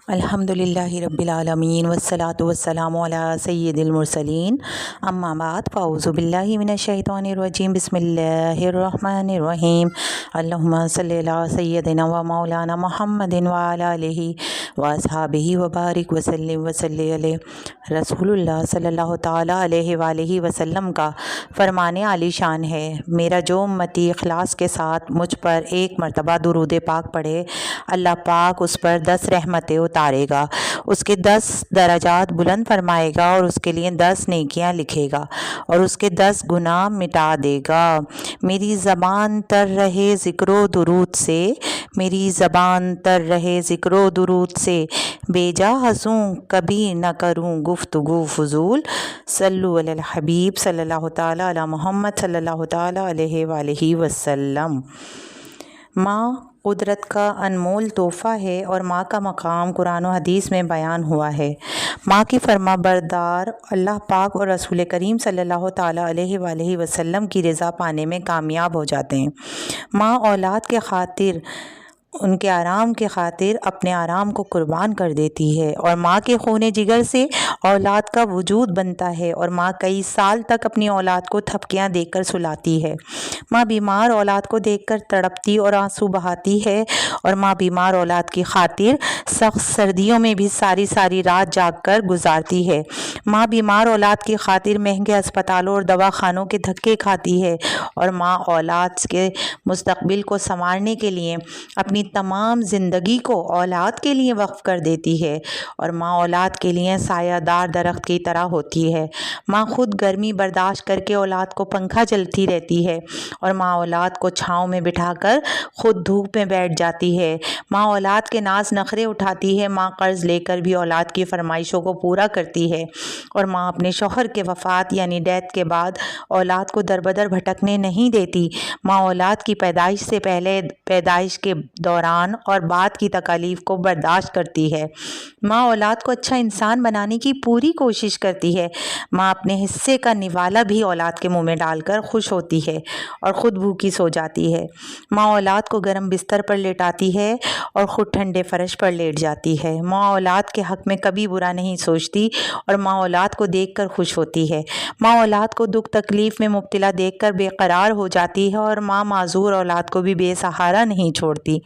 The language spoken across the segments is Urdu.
الحمدللہ رب العالمین والصلاة والسلام علی سید المرسلین اما بعد فاعوذ باللہ من الشیطان الرجیم بسم اللہ الرحمن الرحیم اللہم صلی علی سیدنا و مولانا محمد وعلی آلہ واصحابہ وبارک وسلم وصلی علیہ رسول اللہ صلی اللہ تعالیٰ علیہ وآلہ وسلم کا فرمان عالی شان ہے، میرا جو امتی اخلاص کے ساتھ مجھ پر ایک مرتبہ درود پاک پڑھے، اللہ پاک اس پر 10 رحمتیں اتارے گا، اس کے 10 درجات بلند فرمائے گا اور اس کے لیے 10 نیکیاں لکھے گا اور اس کے 10 گناہ مٹا دے گا۔ میری زبان تر رہے ذکر و درود سے، میری زبان تر رہے ذکر و درود سے، بے جا ہنسوں کبھی نہ کروں گفتگو فضول، صلو علی الحبیب صلی اللہ تعالیٰ علی محمد صلی اللہ تعالیٰ علیہ وآلہ وسلم۔ ماں قدرت کا انمول تحفہ ہے اور ماں کا مقام قرآن و حدیث میں بیان ہوا ہے۔ ماں کی فرما بردار اللہ پاک اور رسول کریم صلی اللہ تعالیٰ علیہ وآلہ وسلم کی رضا پانے میں کامیاب ہو جاتے ہیں۔ ماں اولاد کے خاطر، ان کے آرام کے خاطر اپنے آرام کو قربان کر دیتی ہے، اور ماں کے خون جگر سے اولاد کا وجود بنتا ہے، اور ماں کئی سال تک اپنی اولاد کو تھپکیاں دے کر سلاتی ہے۔ ماں بیمار اولاد کو دیکھ کر تڑپتی اور آنسو بہاتی ہے، اور ماں بیمار اولاد کی خاطر سخت سردیوں میں بھی ساری ساری رات جاگ کر گزارتی ہے۔ ماں بیمار اولاد کی خاطر مہنگے اسپتالوں اور دواخانوں کے دھکے کھاتی ہے، اور ماں اولاد کے مستقبل کو سنوارنے کے لیے اپنی تمام زندگی کو اولاد کے لیے وقف کر دیتی ہے، اور ماں اولاد کے لیے سایہ دار درخت کی طرح ہوتی ہے۔ ماں خود گرمی برداشت کر کے اولاد کو پنکھا جلتی رہتی ہے، اور ماں اولاد کو چھاؤں میں بٹھا کر خود دھوپ میں بیٹھ جاتی ہے۔ ماں اولاد کے ناز نخرے اٹھاتی ہے، ماں قرض لے کر بھی اولاد کی فرمائشوں کو پورا کرتی ہے، اور ماں اپنے شوہر کے وفات یعنی ڈیتھ کے بعد اولاد کو در بدر بھٹکنے نہیں دیتی۔ ماں اولاد کی پیدائش سے پہلے، پیدائش کے دوران اور بعد کی تکالیف کو برداشت کرتی ہے۔ ماں اولاد کو اچھا انسان بنانے کی پوری کوشش کرتی ہے۔ ماں اپنے حصے کا نوالا بھی اولاد کے منہ میں ڈال کر خوش ہوتی ہے اور خود بھوکی سو جاتی ہے۔ ماں اولاد کو گرم بستر پر لیٹاتی ہے اور خود ٹھنڈے فرش پر لیٹ جاتی ہے۔ ماں اولاد کے حق میں کبھی برا نہیں سوچتی اور ماں اولاد کو دیکھ کر خوش ہوتی ہے۔ ماں اولاد کو دکھ تکلیف میں مبتلا دیکھ کر بے قرار ہو جاتی ہے، اور ماں معذور اولاد کو بھی بے سہارا نہیں چھوڑتی۔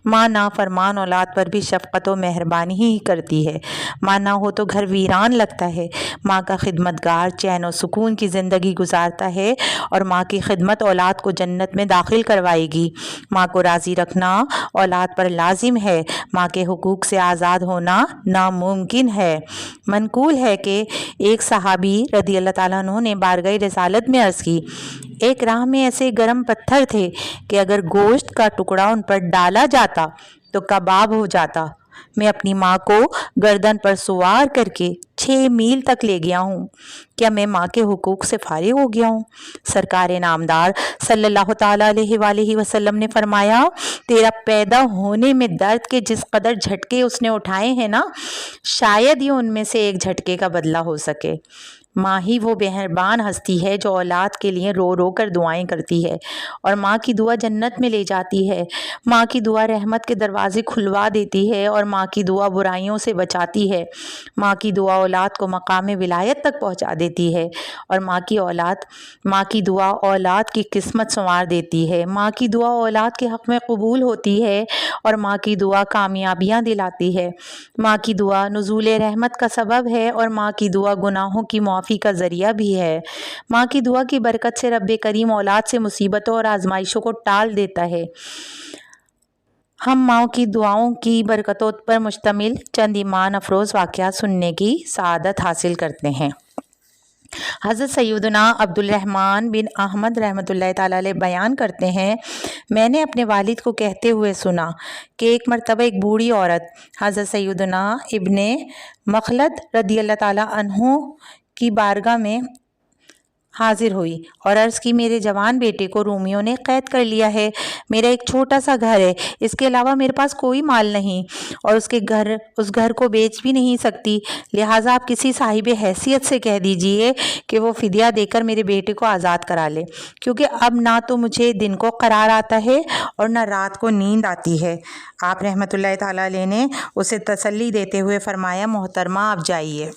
ماں نافرمان اولاد پر بھی شفقت و مہربانی ہی کرتی ہے۔ ماں نہ ہو تو گھر ویران لگتا ہے۔ ماں کا خدمتگار چین و سکون کی زندگی گزارتا ہے، اور ماں کی خدمت اولاد کو جنت میں داخل کروائے گی۔ ماں کو راضی رکھنا اولاد پر لازم ہے، ماں کے حقوق سے آزاد ہونا ناممکن ہے۔ منقول ہے کہ ایک صحابی رضی اللہ تعالیٰ عنہ نے بارگاہ رسالت میں عرض کی، ایک راہ میں ایسے گرم پتھر تھے کہ اگر گوشت کا ٹکڑا ان پر ڈالا جاتا تو کباب ہو جاتا۔ میں اپنی ماں کو گردن پر سوار کر کے 6 میل تک لے گیا ہوں، کیا میں ماں کے حقوق سے فارغ ہو گیا ہوں؟ سرکار نامدار صلی اللہ تعالیٰ علیہ وآلہ وسلم نے فرمایا، تیرا پیدا ہونے میں درد کے جس قدر جھٹکے اس نے اٹھائے ہیں نا، شاید یہ ان میں سے ایک جھٹکے کا بدلہ ہو سکے۔ ماں ہی وہ مہربان ہستی ہے جو اولاد کے لیے رو رو کر دعائیں کرتی ہے، اور ماں کی دعا جنت میں لے جاتی ہے۔ ماں کی دعا رحمت کے دروازے کھلوا دیتی ہے، اور ماں کی دعا برائیوں سے بچاتی ہے۔ ماں کی دعا اولاد کو مقام ولایت تک پہنچا دیتی ہے، اور ماں کی دعا اولاد کی قسمت سنوار دیتی ہے۔ ماں کی دعا اولاد کے حق میں قبول ہوتی ہے، اور ماں کی دعا کامیابیاں دلاتی ہے۔ ماں کی دعا نزول رحمت کا سبب ہے، اور ماں کی دعا گناہوں کی معافی کا ذریعہ بھی ہے۔ ماں کی دعا کی برکت سے رب کریم اولاد سے مصیبتوں اور آزمائشوں کو ٹال دیتا ہے۔ ہم ماں کی دعاؤں کی برکتوں پر مشتمل چند ایمان افروز واقعات سننے کی سعادت حاصل کرتے ہیں۔ حضرت سیدنا عبد الرحمن بن احمد رحمۃ اللہ تعالیٰ علیہ بیان کرتے ہیں، میں نے اپنے والد کو کہتے ہوئے سنا کہ ایک مرتبہ ایک بوڑھی عورت حضرت سیدنا ابن مخلد رضی اللہ تعالیٰ عنہ کی بارگاہ میں حاضر ہوئی اور عرض کی میرے جوان بیٹے کو رومیوں نے قید کر لیا ہے۔ میرا ایک چھوٹا سا گھر ہے، اس کے علاوہ میرے پاس کوئی مال نہیں اور اس گھر کو بیچ بھی نہیں سکتی، لہٰذا آپ کسی صاحب حیثیت سے کہہ دیجئے کہ وہ فدیہ دے کر میرے بیٹے کو آزاد کرا لے، کیونکہ اب نہ تو مجھے دن کو قرار آتا ہے اور نہ رات کو نیند آتی ہے۔ آپ رحمۃ اللہ تعالیٰ علیہ نے اسے تسلی دیتے ہوئے فرمایا، محترمہ آپ جائیے،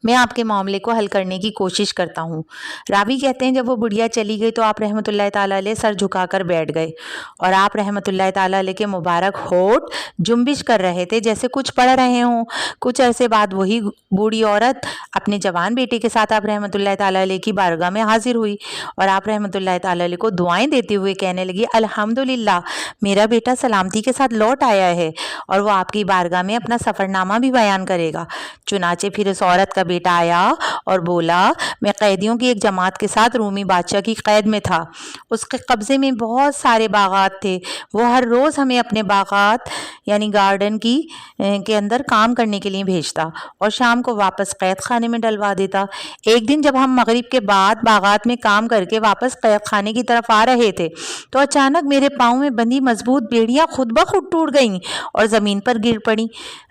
میں آپ کے معاملے کو حل کرنے کی کوشش کرتا ہوں۔ راوی کہتے ہیں جب وہ بڑھیا چلی گئی تو آپ رحمۃ اللہ تعالیٰ علیہ سر جھکا کر بیٹھ گئے اور آپ رحمۃ اللہ تعالیٰ علیہ کے مبارک ہونٹ جنبش کر رہے تھے جیسے کچھ پڑھ رہے ہوں۔ کچھ عرصے بعد وہی بوڑھی عورت اپنے جوان بیٹے کے ساتھ آپ رحمۃ اللہ تعالیٰ علیہ کی بارگاہ میں حاضر ہوئی اور آپ رحمۃ اللہ تعالیٰ علیہ کو دعائیں دیتے ہوئے کہنے لگی، الحمدللہ میرا بیٹا سلامتی کے ساتھ لوٹ آیا ہے اور وہ آپ کی بارگاہ میں اپنا سفر نامہ بھی بیان کرے گا۔ چنانچہ پھر اس عورت کا بیٹا آیا اور بولا، میں قیدیوں کی ایک جماعت کے ساتھ رومی بادشاہ کی قید میں تھا، اس کے قبضے میں بہت سارے باغات تھے، وہ ہر روز ہمیں اپنے باغات یعنی گارڈن کے اندر کام کرنے کے لیے بھیجتا اور شام کو واپس قید خانے میں ڈلوا دیتا۔ ایک دن جب ہم مغرب کے بعد باغات میں کام کر کے واپس قید خانے کی طرف آ رہے تھے تو اچانک میرے پاؤں میں بندھی مضبوط بیڑیاں خود بخود ٹوٹ گئیں اور زمین پر گر پڑیں۔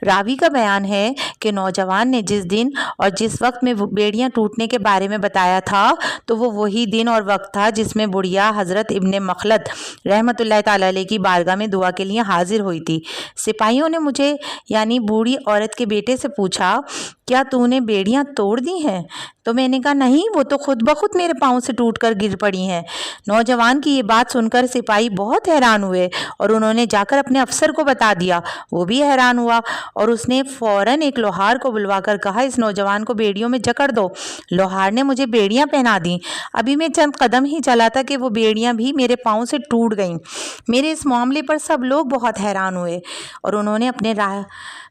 راوی کا بیان ہے کہ نوجوان نے جس دن اور جس وقت میں بیڑیاں ٹوٹنے کے بارے میں بتایا تھا تو وہ وہی دن اور وقت تھا جس میں بڑھیا حضرت ابن مخلد رحمۃ اللہ تعالیٰ علیہ کی بارگاہ میں دعا کے لیے حاضر ہوئی تھی۔ سپاہیوں نے مجھے یعنی بوڑھی عورت کے بیٹے سے پوچھا، کیا تو نے بیڑیاں توڑ دی ہیں؟ تو میں نے کہا نہیں، وہ تو خود بخود میرے پاؤں سے ٹوٹ کر گر پڑی ہیں۔ نوجوان کی یہ بات سن کر سپاہی بہت حیران ہوئے اور انہوں نے جا کر اپنے افسر کو بتا دیا، وہ بھی حیران ہوا اور اس نے فوراً ایک لوہار کو بلوا کر کہا، اس نوجوان کو بیڑیوں میں جکڑ دو۔ لوہار نے مجھے بیڑیاں پہنا دیں، ابھی میں چند قدم ہی چلا تھا کہ وہ بیڑیاں بھی میرے پاؤں سے ٹوٹ گئیں۔ میرے اس معاملے پر سب لوگ بہت حیران ہوئے اور انہوں نے اپنے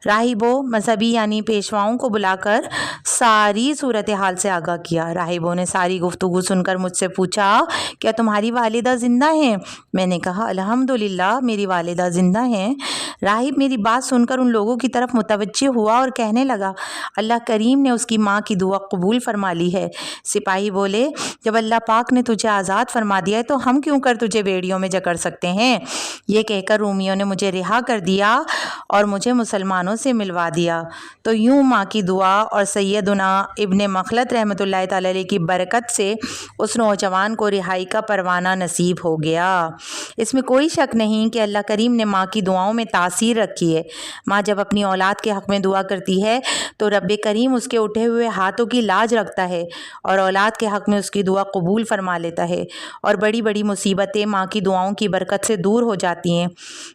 راہبوں مذہبی یعنی پیشواؤں کو بلا کر ساری صورتحال سے آگاہ کیا۔ راہبوں نے ساری گفتگو سن کر مجھ سے پوچھا، کیا تمہاری والدہ زندہ ہیں؟ میں نے کہا الحمدللہ میری والدہ زندہ ہیں۔ راہب میری بات سن کر ان لوگوں کی طرف متوجہ ہوا اور کہنے لگا، اللہ کریم نے اس کی ماں کی دعا قبول فرما لی ہے۔ سپاہی بولے، جب اللہ پاک نے تجھے آزاد فرما دیا ہے تو ہم کیوں کر تجھے بیڑیوں میں جکڑ سکتے ہیں؟ یہ کہہ کر رومیوں نے مجھے رہا کر دیا اور مجھے مسلمانوں سے ملوا دیا۔ تو یوں ماں کی دعا اور سیدنا ابن مخلد رحمۃ اللہ تعالیٰ علیہ کی برکت سے اس نوجوان کو رہائی کا پروانہ نصیب ہو گیا۔ اس میں کوئی شک نہیں کہ اللہ کریم نے ماں کی دعاؤں میں تاثیر رکھی ہے۔ ماں جب اپنی اولاد کے حق میں دعا کرتی ہے تو رب کریم اس کے اٹھے ہوئے ہاتھوں کی لاج رکھتا ہے اور اولاد کے حق میں اس کی دعا قبول فرما لیتا ہے اور بڑی بڑی مصیبتیں ماں کی دعاؤں کی برکت سے دور ہو جاتی ہیں۔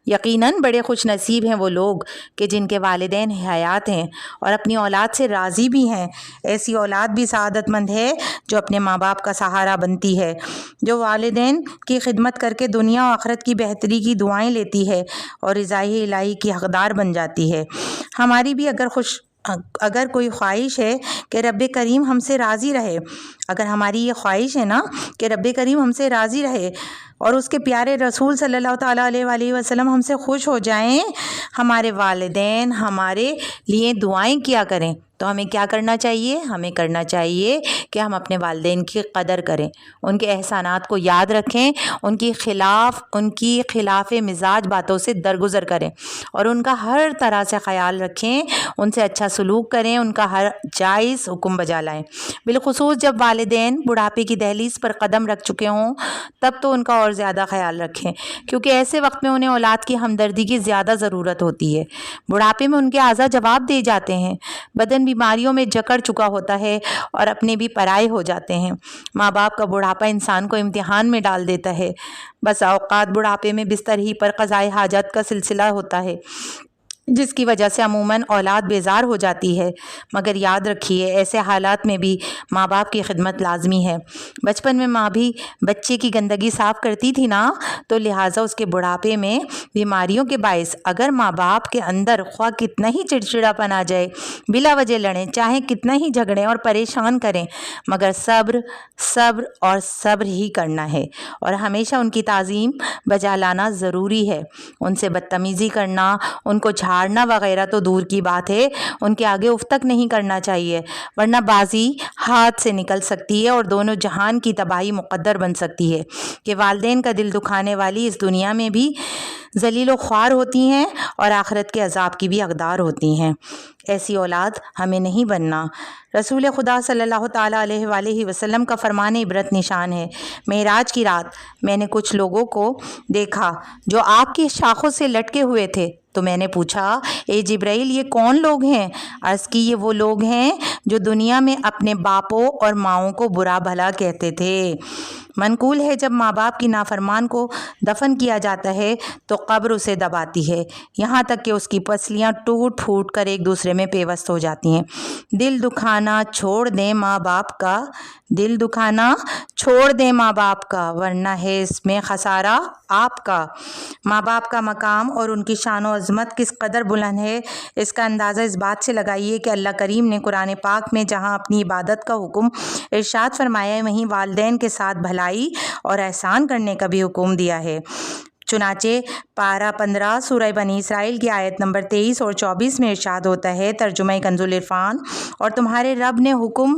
یقیناً بڑے خوش نصیب ہیں وہ لوگ کہ جن کے والدین حیات ہیں اور اپنی اولاد سے راضی بھی ہیں۔ ایسی اولاد بھی سعادت مند ہے جو اپنے ماں باپ کا سہارا بنتی ہے، جو والدین کی خدمت کر کے دنیا و آخرت کی بہتری کی دعائیں لیتی ہے اور رضائے الہی کی حقدار بن جاتی ہے۔ ہماری بھی اگر کوئی خواہش ہے کہ رب کریم ہم سے راضی رہے، اگر ہماری یہ خواہش ہے نا کہ رب کریم ہم سے راضی رہے اور اس کے پیارے رسول صلی اللہ تعالیٰ علیہ وآلہ وسلم ہم سے خوش ہو جائیں، ہمارے والدین ہمارے لیے دعائیں کیا کریں، تو ہمیں کیا کرنا چاہیے؟ ہمیں کرنا چاہیے کہ ہم اپنے والدین کی قدر کریں، ان کے احسانات کو یاد رکھیں، ان کی خلاف مزاج باتوں سے درگزر کریں اور ان کا ہر طرح سے خیال رکھیں، ان سے اچھا سلوک کریں، ان کا ہر جائز حکم بجا لائیں۔ بالخصوص جب والدین بڑھاپے کی دہلیز پر قدم رکھ چکے ہوں تب تو ان کا اور زیادہ خیال رکھیں، کیونکہ ایسے وقت میں انہیں اولاد کی ہمدردی کی زیادہ ضرورت ہوتی ہے۔ بڑھاپے میں ان کے اعضاء جواب دے جاتے ہیں، بدن بیماریوں میں جکڑ چکا ہوتا ہے اور اپنے بھی پرائے ہو جاتے ہیں۔ ماں باپ کا بڑھاپا انسان کو امتحان میں ڈال دیتا ہے۔ بس اوقات بڑھاپے میں بستر ہی پر قضائے حاجت کا سلسلہ ہوتا ہے، جس کی وجہ سے عموماً اولاد بیزار ہو جاتی ہے، مگر یاد رکھیے ایسے حالات میں بھی ماں باپ کی خدمت لازمی ہے۔ بچپن میں ماں بھی بچے کی گندگی صاف کرتی تھی نا، تو لہٰذا اس کے بڑھاپے میں بیماریوں کے باعث اگر ماں باپ کے اندر خواہ کتنا ہی چڑچڑا پن آ جائے، بلا وجہ لڑیں، چاہے کتنا ہی جھگڑیں اور پریشان کریں، مگر صبر ہی کرنا ہے اور ہمیشہ ان کی تعظیم بجا لانا ضروری ہے۔ ان سے بدتمیزی کرنا، ان کو جھاڑ ہارنا وغیرہ تو دور کی بات ہے، ان کے آگے اف تک نہیں کرنا چاہیے، ورنہ بازی ہاتھ سے نکل سکتی ہے اور دونوں جہان کی تباہی مقدر بن سکتی ہے کہ والدین کا دل دکھانے والی اس دنیا میں بھی ذلیل و خوار ہوتی ہیں اور آخرت کے عذاب کی بھی حقدار ہوتی ہیں۔ ایسی اولاد ہمیں نہیں بننا۔ رسول خدا صلی اللہ تعالیٰ علیہ وآلہ وسلم کا فرمان عبرت نشان ہے۔ معراج کی رات میں نے کچھ لوگوں کو دیکھا جو آگ کی شاخوں سے لٹکے ہوئے تھے، تو میں نے پوچھا، اے جبرائیل، یہ کون لوگ ہیں؟ عرض کی، یہ وہ لوگ ہیں جو دنیا میں اپنے باپوں اور ماؤں کو برا بھلا کہتے تھے۔ منقول ہے جب ماں باپ کی نافرمان کو دفن کیا جاتا ہے تو قبر اسے دباتی ہے، یہاں تک کہ اس کی پسلیاں ٹوٹ پھوٹ کر ایک دوسرے میں پیوست ہو جاتی ہیں۔ دل دکھانا چھوڑ دیں ماں باپ کا، دل دکھانا چھوڑ دیں ماں باپ کا، ورنہ ہے اس میں خسارہ آپ کا۔ ماں باپ کا مقام اور ان کی شان و عظمت کس قدر بلند ہے، اس کا اندازہ اس بات سے لگائیے کہ اللہ کریم نے قرآن پاک میں جہاں اپنی عبادت کا حکم ارشاد فرمایا ہے، وہیں والدین کے ساتھ بھلائی اور احسان کرنے کا بھی حکم دیا ہے۔ چنانچہ پارہ 15 سورہ بنی اسرائیل کی آیت نمبر 23 اور 24 میں ارشاد ہوتا ہے، ترجمہ کنز العرفان، اور تمہارے رب نے حکم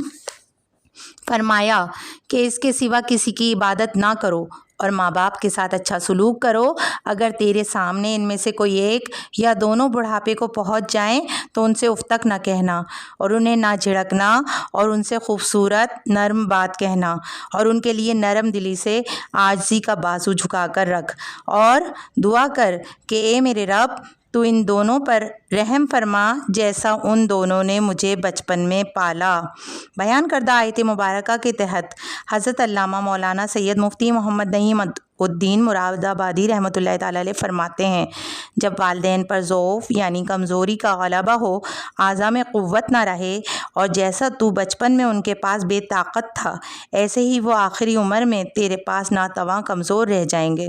فرمایا کہ اس کے سوا کسی کی عبادت نہ کرو اور ماں باپ کے ساتھ اچھا سلوک کرو۔ اگر تیرے سامنے ان میں سے کوئی ایک یا دونوں بڑھاپے کو پہنچ جائیں تو ان سے اف تک نہ کہنا اور انہیں نہ جھڑکنا اور ان سے خوبصورت نرم بات کہنا، اور ان کے لیے نرم دلی سے عاجزی کا بازو جھکا کر رکھ اور دعا کر کہ اے میرے رب، تو ان دونوں پر رحم فرما جیسا ان دونوں نے مجھے بچپن میں پالا۔ بیان کردہ آیت مبارکہ کے تحت حضرت علامہ مولانا سید مفتی محمد نعیم الدین مراد آبادی رحمۃ اللہ تعالیٰ علیہ فرماتے ہیں، جب والدین پر ضعف یعنی کمزوری کا غلبہ ہو، اعضاء میں قوت نہ رہے، اور جیسا تو بچپن میں ان کے پاس بے طاقت تھا، ایسے ہی وہ آخری عمر میں تیرے پاس ناتواں کمزور رہ جائیں گے،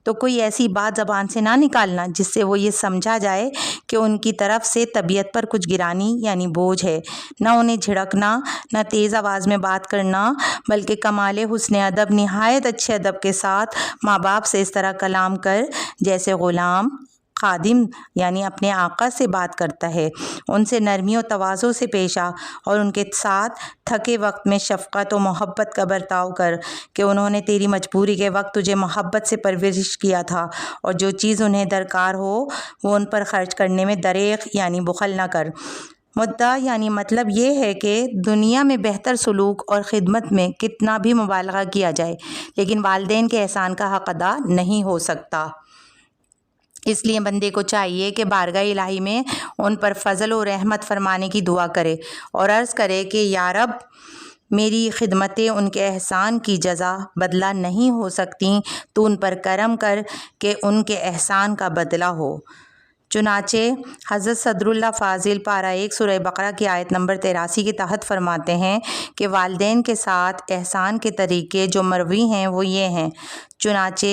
تو کوئی ایسی بات زبان سے نہ نکالنا جس سے وہ یہ سمجھا جائے کہ ان کی طرف سے طبیعت پر کچھ گرانی یعنی بوجھ ہے۔ نہ انہیں جھڑکنا، نہ تیز آواز میں بات کرنا، بلکہ کمال حسن ادب، نہایت اچھے ادب کے ساتھ ماں باپ سے اس طرح کلام کر جیسے غلام خادم یعنی اپنے آقا سے بات کرتا ہے۔ ان سے نرمی و تواضع سے پیش آ اور ان کے ساتھ تھکے وقت میں شفقت و محبت کا برتاؤ کر کہ انہوں نے تیری مجبوری کے وقت تجھے محبت سے پرورش کیا تھا، اور جو چیز انہیں درکار ہو وہ ان پر خرچ کرنے میں دریغ یعنی بخل نہ کر۔ مدعا یعنی مطلب یہ ہے کہ دنیا میں بہتر سلوک اور خدمت میں کتنا بھی مبالغہ کیا جائے لیکن والدین کے احسان کا حق ادا نہیں ہو سکتا۔ اس لیے بندے کو چاہیے کہ بارگاہ الہی میں ان پر فضل و رحمت فرمانے کی دعا کرے اور عرض کرے کہ یا رب، میری خدمتیں ان کے احسان کی جزا بدلہ نہیں ہو سکتی، تو ان پر کرم کر کہ ان کے احسان کا بدلہ ہو۔ چنانچہ حضرت صدر اللہ فاضل پارہ 1 سورہ بقرہ کی آیت نمبر 83 کے تحت فرماتے ہیں کہ والدین کے ساتھ احسان کے طریقے جو مروی ہیں وہ یہ ہیں، چنانچہ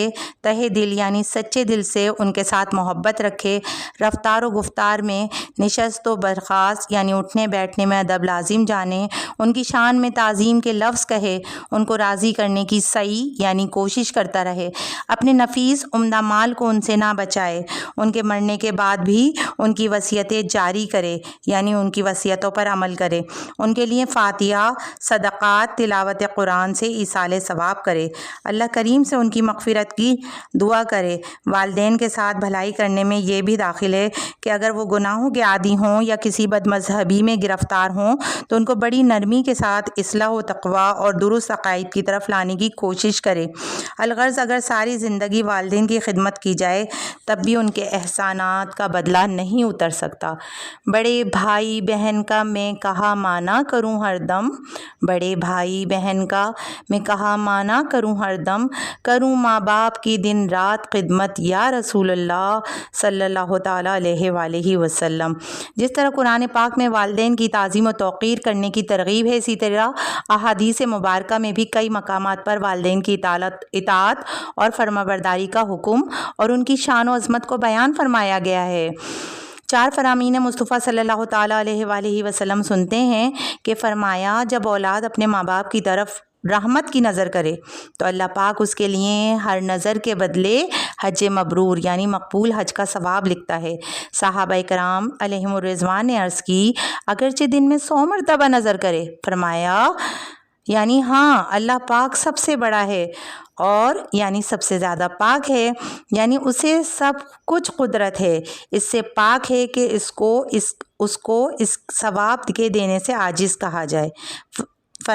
تہہ دل یعنی سچے دل سے ان کے ساتھ محبت رکھے، رفتار و گفتار میں نشست و برخاست یعنی اٹھنے بیٹھنے میں ادب لازم جانے، ان کی شان میں تعظیم کے لفظ کہے، ان کو راضی کرنے کی سعی یعنی کوشش کرتا رہے، اپنے نفیس عمدہ مال کو ان سے نہ بچائے، ان کے مرنے کے بعد بھی ان کی وصیتیں جاری کرے یعنی ان کی وصیتوں پر عمل کرے، ان کے لیے فاتحہ، صدقات، تلاوت قرآن سے ایصال ثواب کرے، اللہ کریم سے ان کی مغفرت کی دعا کرے۔ والدین کے ساتھ بھلائی کرنے میں یہ بھی داخل ہے کہ اگر وہ گناہوں کے عادی ہوں یا کسی بد مذہبی میں گرفتار ہوں تو ان کو بڑی نرمی کے ساتھ اصلاح و تقویٰ اور درست عقائد کی طرف لانے کی کوشش کرے۔ الغرض اگر ساری زندگی والدین کی خدمت کی جائے تب بھی ان کے احسانات کا بدلہ نہیں اتر سکتا۔ بڑے بھائی بہن کا میں کہا مانا کروں ہر دم، بڑے بھائی بہن کا میں کہا مانا کروں ہر دم، کروں ماں باپ کی دن رات خدمت یا رسول اللہ صلی اللہ تعالیٰ علیہ وآلہ وسلم۔ جس طرح قرآن پاک میں والدین کی تعظیم و توقیر کرنے کی ترغیب ہے، اسی طرح احادیث مبارکہ میں بھی کئی مقامات پر والدین کی اطاعت اور فرمانبرداری کا حکم اور ان کی شان و عظمت کو بیان فرمایا گیا ہے۔ 4 فرامین مصطفیٰ صلی اللہ تعالیٰ علیہ وآلہ وسلم سنتے ہیں کہ فرمایا، جب اولاد اپنے ماں باپ کی طرف رحمت کی نظر کرے تو اللہ پاک اس کے لیے ہر نظر کے بدلے حج مبرور یعنی مقبول حج کا ثواب لکھتا ہے۔ صحابہ کرام علیہم الرضوان نے عرض کی اگرچہ دن میں 100 مرتبہ نظر کرے، فرمایا یعنی ہاں اللہ پاک سب سے بڑا ہے اور یعنی سب سے زیادہ پاک ہے، یعنی اسے سب کچھ قدرت ہے، اس سے پاک ہے کہ اس کو اس ثواب کے دینے سے عاجز کہا جائے۔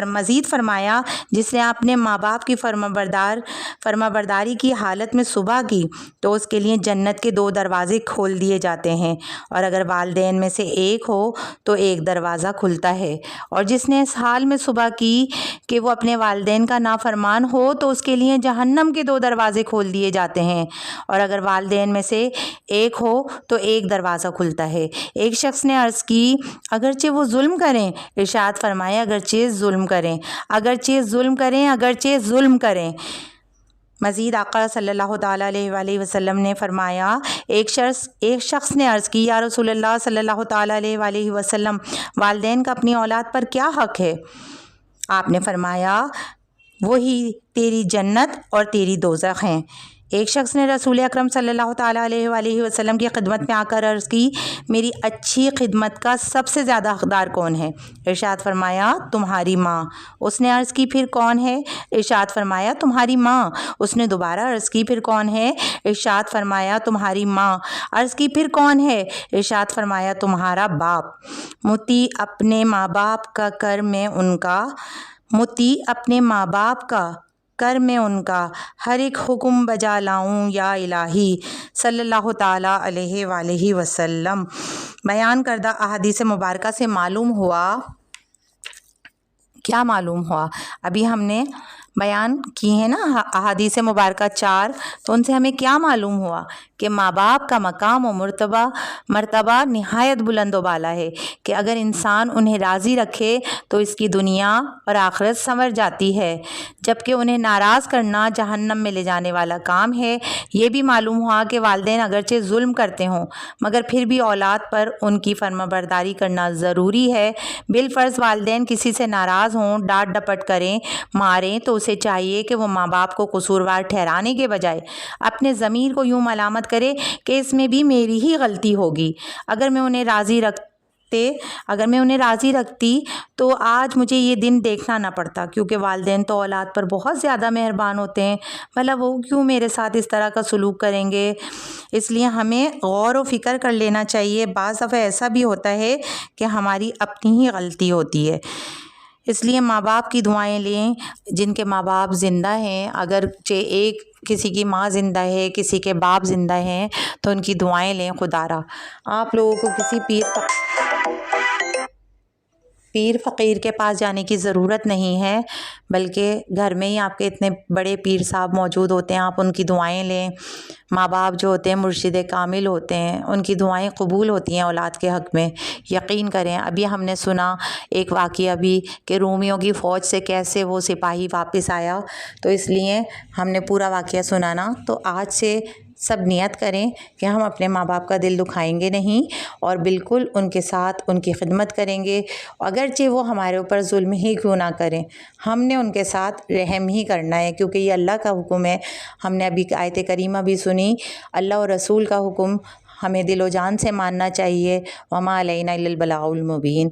مزید فرمایا جس نے اپنے ماں باپ کی فرما برداری کی حالت میں صبح کی تو اس کے لیے جنت کے 2 دروازے کھول دیے جاتے ہیں، اور اگر والدین میں سے ایک ہو تو ایک دروازہ کھلتا ہے، اور جس نے اس حال میں صبح کی کہ وہ اپنے والدین کا نافرمان ہو تو اس کے لیے جہنم کے 2 دروازے کھول دیے جاتے ہیں، اور اگر والدین میں سے ایک ہو تو ایک دروازہ کھلتا ہے۔ ایک شخص نے عرض کی اگرچہ وہ ظلم کریں، ارشاد فرمایا اگرچہ ظلم کریں۔ مزید آقا صلی اللہ تعالیٰ علیہ وآلہ وسلم نے فرمایا ایک شخص نے عرض کی یا رسول اللہ صلی اللہ تعالیٰ علیہ وآلہ وسلم والدین کا اپنی اولاد پر کیا حق ہے؟ آپ نے فرمایا وہی تیری جنت اور تیری دوزخ ہیں۔ ایک شخص نے رسول اکرم صلی اللہ تعالیٰ علیہ وآلہ وسلم کی خدمت میں آ کر عرض کی میری اچھی خدمت کا سب سے زیادہ حقدار کون ہے؟ ارشاد فرمایا تمہاری ماں۔ اس نے عرض کی پھر کون ہے؟ ارشاد فرمایا تمہاری ماں۔ اس نے دوبارہ عرض کی پھر کون ہے؟ ارشاد فرمایا تمہاری ماں۔ عرض کی پھر کون ہے؟ ارشاد فرمایا تمہارا باپ۔ متی اپنے ماں باپ کا کر میں ان کا ہر ایک حکم بجا لاؤں یا الہی صلی اللہ تعالیٰ علیہ وآلہ وسلم۔ بیان کردہ احادیث مبارکہ سے کیا معلوم ہوا؟ ابھی ہم نے بیان کی ہیں نا احادیث مبارکہ 4، تو ان سے ہمیں کیا معلوم ہوا کہ ماں باپ کا مقام و مرتبہ نہایت بلند و بالا ہے کہ اگر انسان انہیں راضی رکھے تو اس کی دنیا اور آخرت سنور جاتی ہے، جبکہ انہیں ناراض کرنا جہنم میں لے جانے والا کام ہے۔ یہ بھی معلوم ہوا کہ والدین اگرچہ ظلم کرتے ہوں مگر پھر بھی اولاد پر ان کی فرما برداری کرنا ضروری ہے۔ بالفرض والدین کسی سے ناراض ہوں، ڈانٹ ڈپٹ کریں، ماریں تو اسے چاہیے کہ وہ ماں باپ کو قصوروار ٹھہرانے کے بجائے اپنے ضمیر کو یوں ملامت کرے کہ اس میں بھی میری ہی غلطی ہوگی۔ اگر میں انہیں راضی رکھتی تو آج مجھے یہ دن دیکھنا نہ پڑتا، کیونکہ والدین تو اولاد پر بہت زیادہ مہربان ہوتے ہیں، بھلا وہ کیوں میرے ساتھ اس طرح کا سلوک کریں گے؟ اس لیے ہمیں غور و فکر کر لینا چاہیے۔ بعض دفعہ ایسا بھی ہوتا ہے کہ ہماری اپنی ہی غلطی ہوتی ہے، اس لیے ماں باپ کی دعائیں لیں۔ جن کے ماں باپ زندہ ہیں، اگرچہ کسی کی ماں زندہ ہے، کسی کے باپ زندہ ہیں، تو ان کی دعائیں لیں خدارا۔ آپ لوگوں کو کسی پیر فقیر کے پاس جانے کی ضرورت نہیں ہے، بلکہ گھر میں ہی آپ کے اتنے بڑے پیر صاحب موجود ہوتے ہیں، آپ ان کی دعائیں لیں۔ ماں باپ جو ہوتے ہیں مرشد کامل ہوتے ہیں، ان کی دعائیں قبول ہوتی ہیں اولاد کے حق میں، یقین کریں۔ ابھی ہم نے سنا ایک واقعہ بھی کہ رومیوں کی فوج سے کیسے وہ سپاہی واپس آیا، تو اس لیے ہم نے پورا واقعہ سنانا۔ تو آج سے سب نیت کریں کہ ہم اپنے ماں باپ کا دل دکھائیں گے نہیں، اور بالکل ان کے ساتھ ان کی خدمت کریں گے، اگرچہ وہ ہمارے اوپر ظلم ہی کیوں نہ کریں، ہم نے ان کے ساتھ رحم ہی کرنا ہے، کیونکہ یہ اللہ کا حکم ہے۔ ہم نے ابھی آیت کریمہ بھی سنی، اللہ اور رسول کا حکم ہمیں دل و جان سے ماننا چاہیے۔ وما علینا الا البلاغ المبین۔